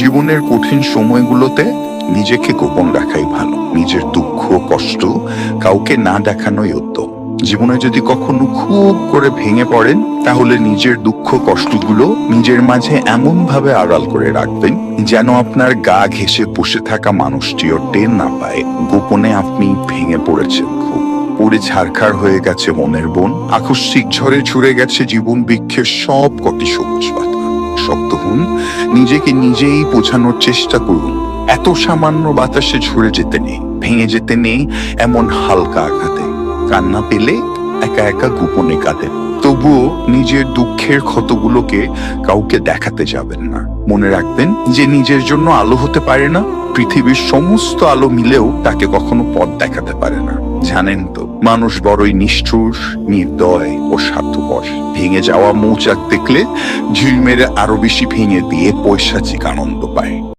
জীবনের কঠিন সময়গুলোতে নিজেকে গোপন রাখাই ভালো। নিজের দুঃখ কষ্ট কাউকে না দেখানোই উত্তম। জীবনে যদি কখনো খুব করে ভেঙে পড়েন, তাহলে নিজের দুঃখ কষ্টগুলো নিজের মাঝে এমন ভাবে আড়াল করে রাখবেন যেন আপনার গা ঘেঁষে বসে থাকা মানুষটিও টের না পায় গোপনে আপনি ভেঙে পড়েছেন। খুব পড়ে ছারখার হয়ে গেছে মনের বন, আকস্মিক ঝড়ে ঝরে গেছে জীবন বৃক্ষের সব কটি সবুজ পাতা। শক্ত হন, নিজেকে নিজেই বোঝানোর চেষ্টা করুন। এত সামান্য বাতাসে ঝরে যেতে নেই, ভেঙে যেতে নেই এমন হালকা আঘাতে। কান্না পেলে একা একা গোপনে কাঁদেন, তবুও নিজের দুঃখের ক্ষতগুলোকে কাউকে দেখাতে যাবেন না। মনে রাখবেন যে নিজের জন্য আলো হতে পারে না, পৃথিবীর সমস্ত আলো মিলেও তাকে কখনো পথ দেখাতে পারে না। জানেন তো, মানুষ বড়ই নিষ্ঠুর, নির্দয় ও স্বার্থপর। ভেঙে যাওয়া মৌচাক দেখলে ঝিল মেরে আরো বেশি ভেঙে দিয়ে পৈশাচিক আনন্দ পায়।